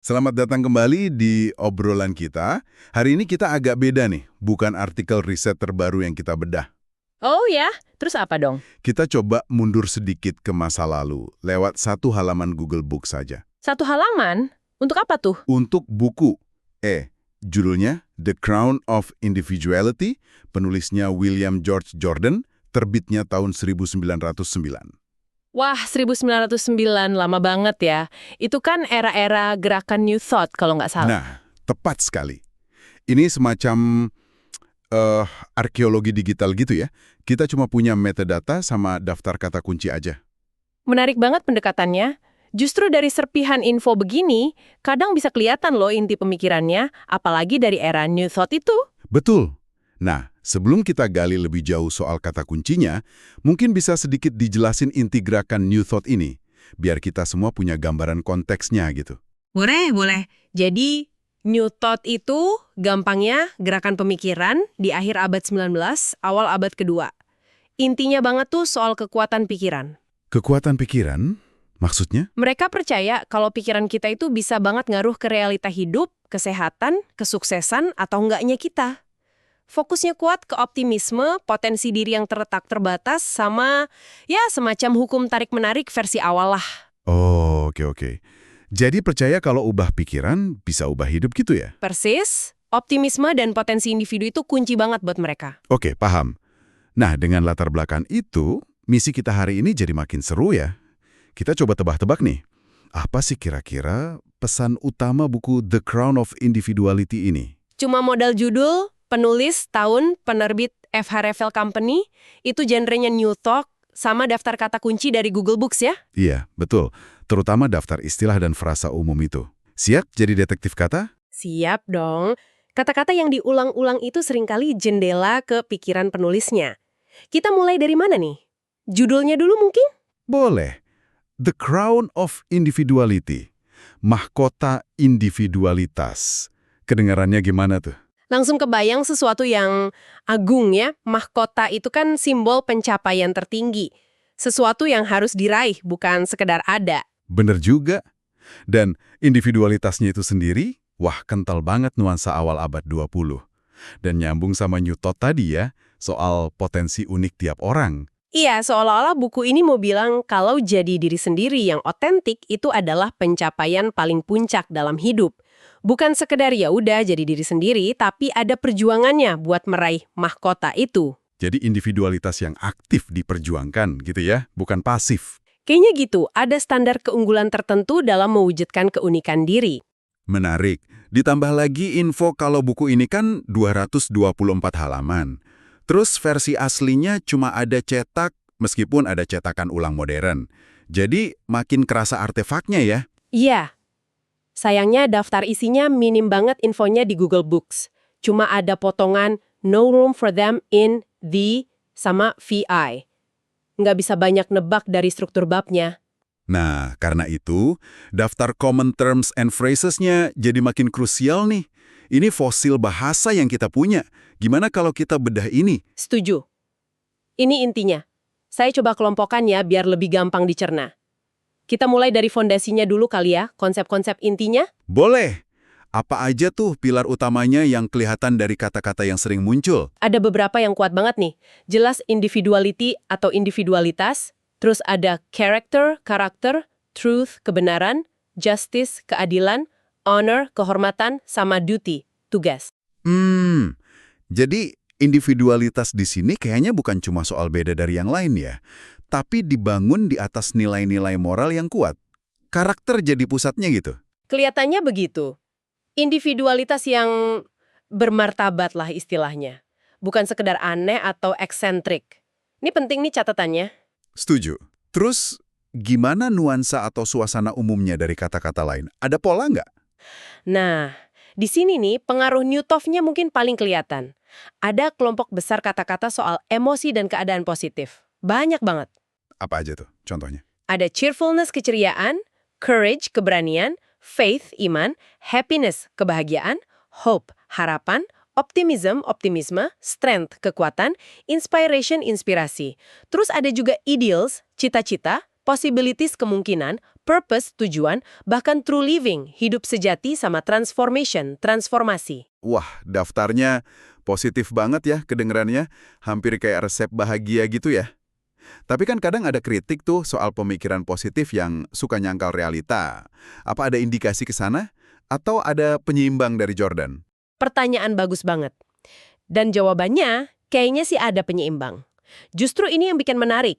Selamat datang kembali di obrolan kita. Hari ini kita agak beda nih, bukan artikel riset terbaru yang kita bedah. Oh ya, terus apa dong? Kita coba mundur sedikit ke masa lalu, lewat satu halaman Google Books saja. Satu halaman? Untuk apa tuh? Untuk buku, judulnya The Crown of Individuality, penulisnya William George Jordan, terbitnya tahun 1909. Wah, 1909, lama banget ya. Itu kan era-era gerakan New Thought kalau nggak salah. Nah, tepat sekali. Ini semacam arkeologi digital gitu ya. Kita cuma punya metadata sama daftar kata kunci aja. Menarik banget pendekatannya. Justru dari serpihan info begini, kadang bisa kelihatan loh inti pemikirannya, apalagi dari era New Thought itu. Betul. Nah, sebelum kita gali lebih jauh soal kata kuncinya, mungkin bisa sedikit dijelasin inti gerakan New Thought ini, biar kita semua punya gambaran konteksnya gitu. Boleh. Jadi, New Thought itu gampangnya gerakan pemikiran di akhir abad 19, awal abad kedua. Intinya banget tuh soal kekuatan pikiran. Kekuatan pikiran? Maksudnya? Mereka percaya kalau pikiran kita itu bisa banget ngaruh ke realita hidup, kesehatan, kesuksesan, atau enggaknya kita. Fokusnya kuat ke optimisme, potensi diri yang terletak terbatas, sama ya semacam hukum tarik-menarik versi awal lah. Oh, oke. Jadi percaya kalau ubah pikiran bisa ubah hidup gitu ya? Persis, optimisme dan potensi individu itu kunci banget buat mereka. Oke, paham. Nah, dengan latar belakang itu, misi kita hari ini jadi makin seru ya. Kita coba tebak-tebak nih. Apa sih kira-kira pesan utama buku The Crown of Individuality ini? Cuma modal judul, penulis, tahun, penerbit F.H. Ravel Company, itu genrenya New Thought, sama daftar kata kunci dari Google Books ya. Iya, betul. Terutama daftar istilah dan frasa umum itu. Siap jadi detektif kata? Siap dong. Kata-kata yang diulang-ulang itu seringkali jendela ke pikiran penulisnya. Kita mulai dari mana nih? Judulnya dulu mungkin? Boleh. The Crown of Individuality. Mahkota individualitas. Kedengarannya gimana tuh? Langsung kebayang sesuatu yang agung ya. Mahkota itu kan simbol pencapaian tertinggi. Sesuatu yang harus diraih, bukan sekedar ada. Bener juga. Dan individualitasnya itu sendiri, wah kental banget nuansa awal abad 20. Dan nyambung sama New Thought tadi ya, soal potensi unik tiap orang. Iya, seolah-olah buku ini mau bilang kalau jadi diri sendiri yang otentik itu adalah pencapaian paling puncak dalam hidup. Bukan sekedar ya udah jadi diri sendiri, tapi ada perjuangannya buat meraih mahkota itu. Jadi individualitas yang aktif diperjuangkan gitu ya, bukan pasif. Kayaknya gitu, ada standar keunggulan tertentu dalam mewujudkan keunikan diri. Menarik. Ditambah lagi info kalau buku ini kan 224 halaman. Terus versi aslinya cuma ada cetak meskipun ada cetakan ulang modern. Jadi makin kerasa artefaknya ya. Iya. Sayangnya daftar isinya minim banget infonya di Google Books. Cuma ada potongan no room for them in the sama VI. Nggak bisa banyak nebak dari struktur babnya. Nah, karena itu, daftar common terms and phrases-nya jadi makin krusial nih. Ini fosil bahasa yang kita punya. Gimana kalau kita bedah ini? Setuju. Ini intinya. Saya coba kelompokkan ya biar lebih gampang dicerna. Kita mulai dari fondasinya dulu kali ya, konsep-konsep intinya. Boleh. Apa aja tuh pilar utamanya yang kelihatan dari kata-kata yang sering muncul? Ada beberapa yang kuat banget nih. Jelas individuality atau individualitas, terus ada character, karakter, truth, kebenaran, justice, keadilan, honor, kehormatan, sama duty, tugas. Jadi individualitas di sini kayaknya bukan cuma soal beda dari yang lain ya, tapi dibangun di atas nilai-nilai moral yang kuat. Karakter jadi pusatnya gitu. Kelihatannya begitu. Individualitas yang bermartabat lah istilahnya. Bukan sekedar aneh atau eksentrik. Ini penting nih catatannya. Setuju. Terus gimana nuansa atau suasana umumnya dari kata-kata lain? Ada pola nggak? Nah, di sini nih pengaruh Newtov-nya mungkin paling kelihatan. Ada kelompok besar kata-kata soal emosi dan keadaan positif. Banyak banget. Apa aja tuh contohnya? Ada cheerfulness, keceriaan, courage, keberanian, faith, iman, happiness, kebahagiaan, hope, harapan, optimism, optimisme, strength, kekuatan, inspiration, inspirasi. Terus ada juga ideals, cita-cita, possibilities, kemungkinan, Purpose, tujuan, bahkan true living, hidup sejati sama transformation, transformasi. Wah, daftarnya positif banget ya kedengerannya. Hampir kayak resep bahagia gitu ya. Tapi kan kadang ada kritik tuh soal pemikiran positif yang suka nyangkal realita. Apa ada indikasi ke sana? Atau ada penyeimbang dari Jordan? Pertanyaan bagus banget. Dan jawabannya, kayaknya sih ada penyeimbang. Justru ini yang bikin menarik.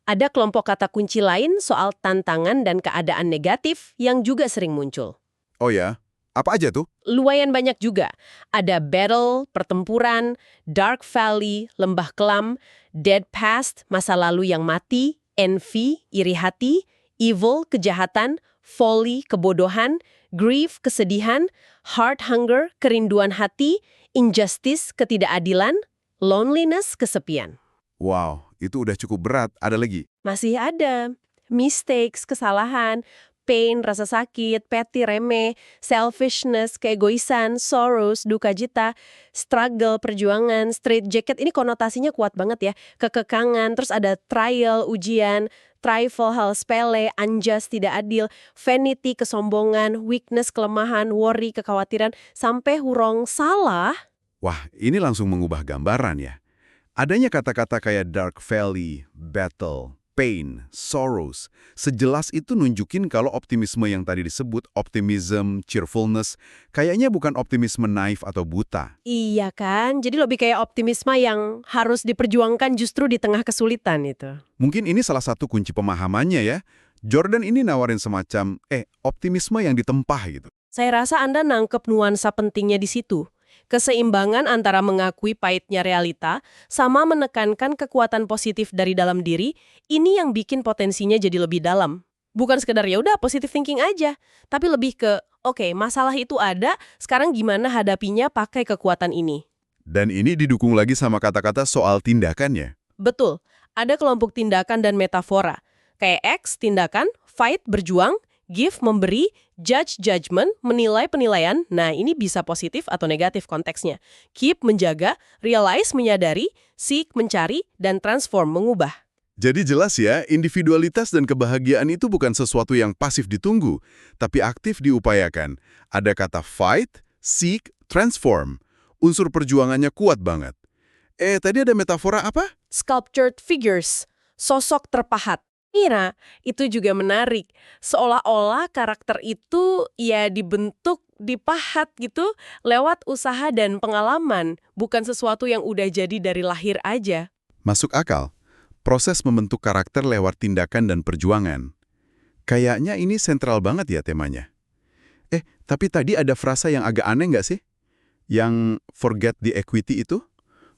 Ada kelompok kata kunci lain soal tantangan dan keadaan negatif yang juga sering muncul. Oh ya? Apa aja tuh? Lumayan banyak juga. Ada battle, pertempuran, dark valley, lembah kelam, dead past, masa lalu yang mati, envy, iri hati, evil, kejahatan, folly, kebodohan, grief, kesedihan, heart hunger, kerinduan hati, injustice, ketidakadilan, loneliness, kesepian. Wow, itu udah cukup berat. Ada lagi? Masih ada mistakes, kesalahan, pain, rasa sakit, petty, remeh, selfishness, keegoisan, sorrows, duka cita, struggle, perjuangan, straight jacket. Ini konotasinya kuat banget ya. Kekekangan, terus ada trial, ujian, trifle, hal sepele, unjust, tidak adil, vanity, kesombongan, weakness, kelemahan, worry, kekhawatiran, sampai hurong salah. Wah, ini langsung mengubah gambaran ya. Adanya kata-kata kayak dark valley, battle, pain, sorrows, sejelas itu nunjukin kalau optimisme yang tadi disebut, optimism, cheerfulness, kayaknya bukan optimisme naif atau buta. Iya kan? Jadi lebih kayak optimisme yang harus diperjuangkan justru di tengah kesulitan itu. Mungkin ini salah satu kunci pemahamannya ya. Jordan ini nawarin semacam, optimisme yang ditempah gitu. Saya rasa Anda nangkep nuansa pentingnya di situ. Keseimbangan antara mengakui pahitnya realita sama menekankan kekuatan positif dari dalam diri, ini yang bikin potensinya jadi lebih dalam. Bukan sekedar ya udah positive thinking aja, tapi lebih ke, oke, masalah itu ada, sekarang gimana hadapinya pakai kekuatan ini. Dan ini didukung lagi sama kata-kata soal tindakannya. Betul, ada kelompok tindakan dan metafora. Kayak X, tindakan, fight, berjuang, give, memberi, judge, judgment, menilai, penilaian. Nah, ini bisa positif atau negatif konteksnya. Keep, menjaga, realize, menyadari, seek, mencari, dan transform, mengubah. Jadi jelas ya, individualitas dan kebahagiaan itu bukan sesuatu yang pasif ditunggu, tapi aktif diupayakan. Ada kata fight, seek, transform. Unsur perjuangannya kuat banget. Tadi ada metafora apa? Sculptured figures, sosok terpahat. Mira, itu juga menarik. Seolah-olah karakter itu ya dibentuk, dipahat gitu, lewat usaha dan pengalaman, bukan sesuatu yang udah jadi dari lahir aja. Masuk akal. Proses membentuk karakter lewat tindakan dan perjuangan. Kayaknya ini sentral banget ya temanya. Tapi tadi ada frasa yang agak aneh nggak sih? Yang forget the equity itu?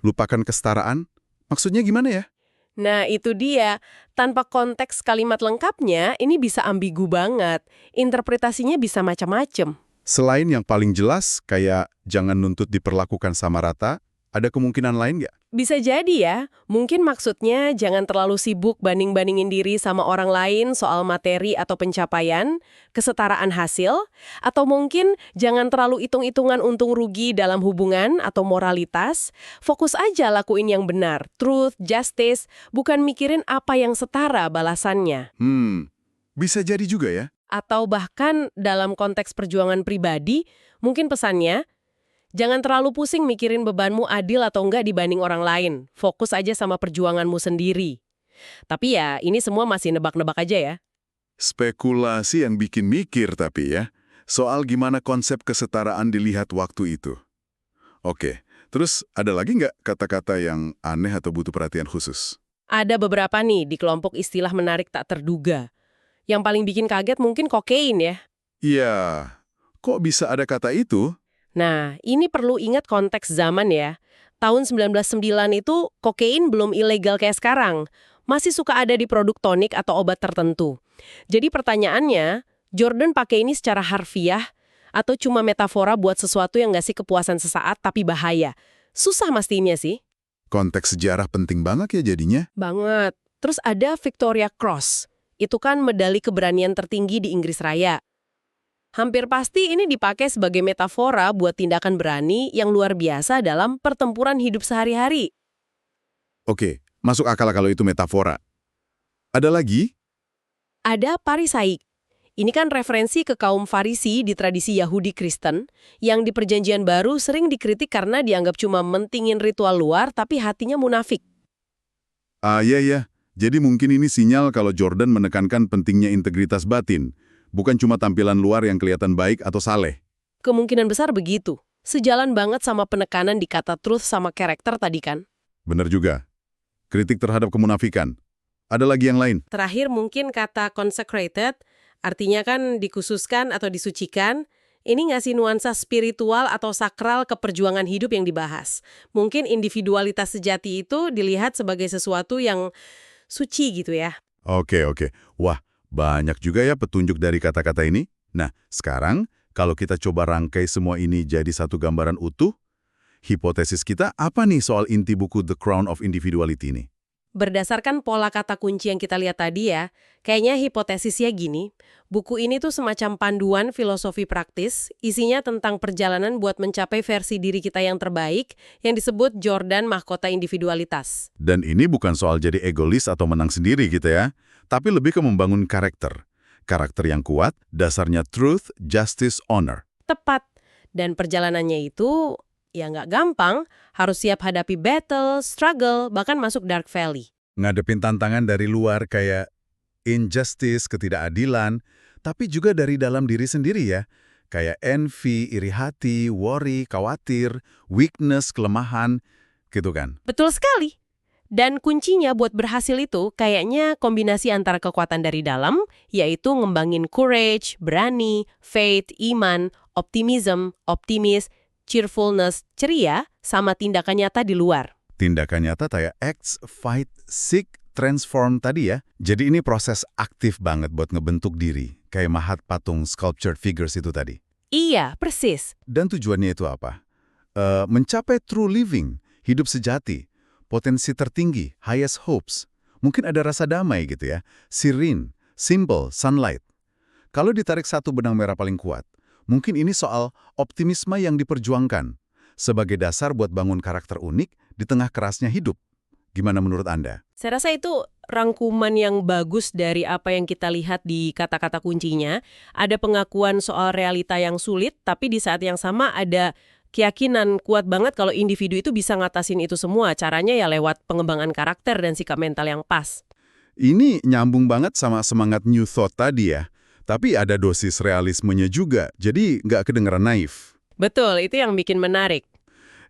Lupakan kesetaraan? Maksudnya gimana ya? Nah, itu dia. Tanpa konteks kalimat lengkapnya, ini bisa ambigu banget. Interpretasinya bisa macam-macam. Selain yang paling jelas, kayak jangan nuntut diperlakukan sama rata, ada kemungkinan lain nggak? Bisa jadi ya, mungkin maksudnya jangan terlalu sibuk banding-bandingin diri sama orang lain soal materi atau pencapaian, kesetaraan hasil, atau mungkin jangan terlalu hitung-hitungan untung rugi dalam hubungan atau moralitas. Fokus aja lakuin yang benar, truth, justice, bukan mikirin apa yang setara balasannya. Bisa jadi juga ya. Atau bahkan dalam konteks perjuangan pribadi, mungkin pesannya, jangan terlalu pusing mikirin bebanmu adil atau enggak dibanding orang lain. Fokus aja sama perjuanganmu sendiri. Tapi ya, ini semua masih nebak-nebak aja ya. Spekulasi yang bikin mikir tapi ya, soal gimana konsep kesetaraan dilihat waktu itu. Oke, terus ada lagi nggak kata-kata yang aneh atau butuh perhatian khusus? Ada beberapa nih di kelompok istilah menarik tak terduga. Yang paling bikin kaget mungkin kokain ya. Iya, kok bisa ada kata itu? Nah, ini perlu ingat konteks zaman ya. Tahun 1909 itu kokain belum ilegal kayak sekarang. Masih suka ada di produk tonik atau obat tertentu. Jadi pertanyaannya, Jordan pakai ini secara harfiah atau cuma metafora buat sesuatu yang nggak sih kepuasan sesaat tapi bahaya? Susah mastinya sih. Konteks sejarah penting banget ya jadinya. Banget. Terus ada Victoria Cross. Itu kan medali keberanian tertinggi di Inggris Raya. Hampir pasti ini dipakai sebagai metafora buat tindakan berani yang luar biasa dalam pertempuran hidup sehari-hari. Oke, masuk akal kalau itu metafora. Ada lagi? Ada Parisaik. Ini kan referensi ke kaum Farisi di tradisi Yahudi Kristen yang di Perjanjian Baru sering dikritik karena dianggap cuma mentingin ritual luar tapi hatinya munafik. Iya. Jadi mungkin ini sinyal kalau Jordan menekankan pentingnya integritas batin, bukan cuma tampilan luar yang kelihatan baik atau saleh. Kemungkinan besar begitu. Sejalan banget sama penekanan di kata truth sama karakter tadi kan. Benar juga. Kritik terhadap kemunafikan. Ada lagi yang lain? Terakhir mungkin kata consecrated, artinya kan dikhususkan atau disucikan. Ini ngasih nuansa spiritual atau sakral ke perjuangan hidup yang dibahas. Mungkin individualitas sejati itu dilihat sebagai sesuatu yang suci gitu ya. Oke. Wah, banyak juga ya petunjuk dari kata-kata ini. Nah, sekarang kalau kita coba rangkai semua ini jadi satu gambaran utuh, hipotesis kita apa nih soal inti buku The Crown of Individuality ini? Berdasarkan pola kata kunci yang kita lihat tadi ya, kayaknya hipotesisnya gini, buku ini tuh semacam panduan filosofi praktis, isinya tentang perjalanan buat mencapai versi diri kita yang terbaik, yang disebut Jordan Mahkota Individualitas. Dan ini bukan soal jadi egois atau menang sendiri gitu ya, tapi lebih ke membangun karakter. Karakter yang kuat, dasarnya truth, justice, honor. Tepat. Dan perjalanannya itu ya nggak gampang, harus siap hadapi battle, struggle, bahkan masuk dark valley. Ngadepin tantangan dari luar kayak injustice, ketidakadilan, tapi juga dari dalam diri sendiri ya. Kayak envy, iri hati, worry, khawatir, weakness, kelemahan, gitu kan. Betul sekali. Dan kuncinya buat berhasil itu kayaknya kombinasi antara kekuatan dari dalam, yaitu ngembangin courage, berani, faith, iman, optimism, optimis, cheerfulness, ceria, sama tindakan nyata di luar. Tindakan nyata kayak act, fight, seek, transform tadi ya. Jadi ini proses aktif banget buat ngebentuk diri. Kayak mahat patung sculptured figures itu tadi. Iya, persis. Dan tujuannya itu apa? Mencapai true living, hidup sejati, potensi tertinggi, highest hopes. Mungkin ada rasa damai gitu ya. Serene, simple, sunlight. Kalau ditarik satu benang merah paling kuat, mungkin ini soal optimisme yang diperjuangkan sebagai dasar buat bangun karakter unik di tengah kerasnya hidup. Gimana menurut Anda? Saya rasa itu rangkuman yang bagus dari apa yang kita lihat di kata-kata kuncinya. Ada pengakuan soal realita yang sulit, tapi di saat yang sama ada keyakinan kuat banget kalau individu itu bisa ngatasin itu semua. Caranya ya lewat pengembangan karakter dan sikap mental yang pas. Ini nyambung banget sama semangat New Thought tadi ya. Tapi ada dosis realismenya juga, jadi nggak kedengeran naif. Betul, itu yang bikin menarik.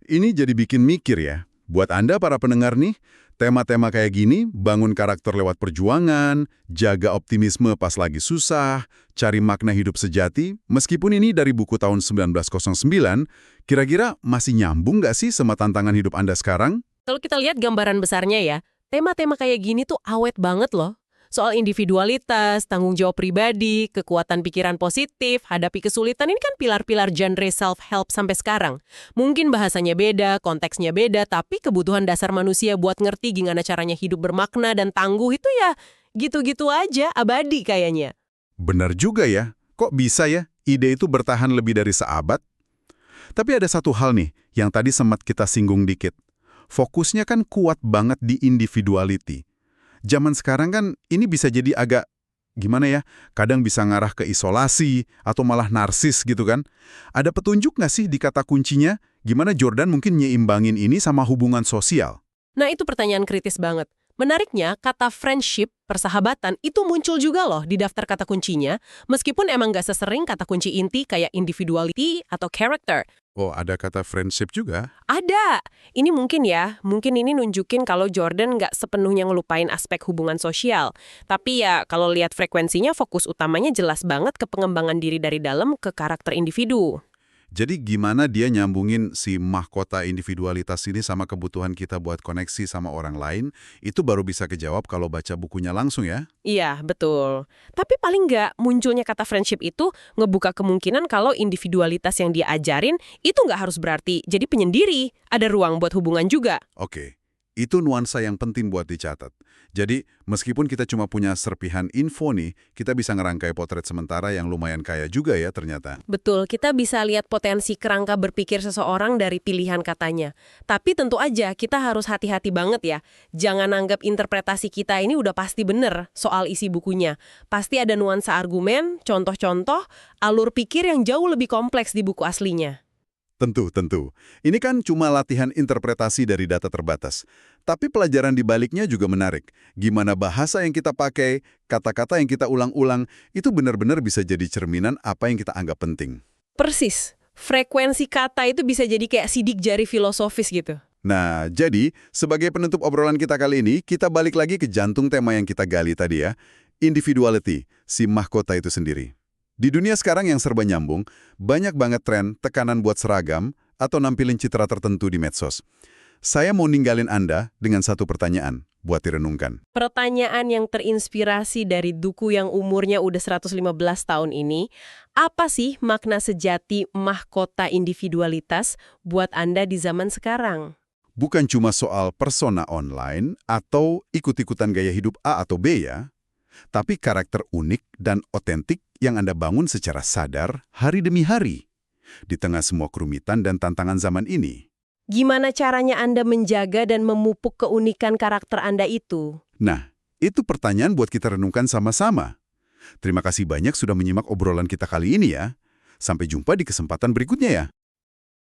Ini jadi bikin mikir ya. Buat Anda para pendengar nih, tema-tema kayak gini, bangun karakter lewat perjuangan, jaga optimisme pas lagi susah, cari makna hidup sejati, meskipun ini dari buku tahun 1909, kira-kira masih nyambung nggak sih sama tantangan hidup Anda sekarang? Kalau kita lihat gambaran besarnya ya, tema-tema kayak gini tuh awet banget loh. Soal individualitas, tanggung jawab pribadi, kekuatan pikiran positif, hadapi kesulitan, ini kan pilar-pilar genre self-help sampai sekarang. Mungkin bahasanya beda, konteksnya beda, tapi kebutuhan dasar manusia buat ngerti gimana caranya hidup bermakna dan tangguh itu ya gitu-gitu aja, abadi kayaknya. Benar juga ya, kok bisa ya ide itu bertahan lebih dari seabad? Tapi ada satu hal nih, yang tadi sempat kita singgung dikit. Fokusnya kan kuat banget di individuality. Zaman sekarang kan ini bisa jadi agak, gimana ya, kadang bisa ngarah ke isolasi atau malah narsis gitu kan. Ada petunjuk nggak sih di kata kuncinya, gimana Jordan mungkin nyeimbangin ini sama hubungan sosial? Nah itu pertanyaan kritis banget. Menariknya, kata friendship, persahabatan, itu muncul juga loh di daftar kata kuncinya, meskipun emang nggak sesering kata kunci inti kayak individuality atau character. Oh, ada kata friendship juga? Ada. Ini mungkin ini nunjukin kalau Jordan nggak sepenuhnya ngelupain aspek hubungan sosial. Tapi ya, kalau lihat frekuensinya, fokus utamanya jelas banget ke pengembangan diri dari dalam ke karakter individu. Jadi gimana dia nyambungin si mahkota individualitas ini sama kebutuhan kita buat koneksi sama orang lain, itu baru bisa kejawab kalau baca bukunya langsung ya? Iya, betul. Tapi paling nggak munculnya kata friendship itu ngebuka kemungkinan kalau individualitas yang dia ajarin itu nggak harus berarti jadi penyendiri. Ada ruang buat hubungan juga. Oke. Itu nuansa yang penting buat dicatat. Jadi, meskipun kita cuma punya serpihan info nih, kita bisa ngerangkai potret sementara yang lumayan kaya juga ya ternyata. Betul, kita bisa lihat potensi kerangka berpikir seseorang dari pilihan katanya. Tapi tentu aja kita harus hati-hati banget ya. Jangan anggap interpretasi kita ini udah pasti bener soal isi bukunya. Pasti ada nuansa argumen, contoh-contoh, alur pikir yang jauh lebih kompleks di buku aslinya. Tentu. Ini kan cuma latihan interpretasi dari data terbatas. Tapi pelajaran di baliknya juga menarik. Gimana bahasa yang kita pakai, kata-kata yang kita ulang-ulang, itu benar-benar bisa jadi cerminan apa yang kita anggap penting. Persis, frekuensi kata itu bisa jadi kayak sidik jari filosofis gitu. Nah, jadi sebagai penutup obrolan kita kali ini, kita balik lagi ke jantung tema yang kita gali tadi ya. Individuality, si mahkota itu sendiri. Di dunia sekarang yang serba nyambung, banyak banget tren tekanan buat seragam atau nampilin citra tertentu di medsos. Saya mau ninggalin Anda dengan satu pertanyaan buat direnungkan. Pertanyaan yang terinspirasi dari Duku yang umurnya udah 115 tahun ini, apa sih makna sejati mahkota individualitas buat Anda di zaman sekarang? Bukan cuma soal persona online atau ikut-ikutan gaya hidup A atau B ya, tapi karakter unik dan otentik yang Anda bangun secara sadar hari demi hari. Di tengah semua kerumitan dan tantangan zaman ini. Gimana caranya Anda menjaga dan memupuk keunikan karakter Anda itu? Nah, itu pertanyaan buat kita renungkan sama-sama. Terima kasih banyak sudah menyimak obrolan kita kali ini ya. Sampai jumpa di kesempatan berikutnya ya.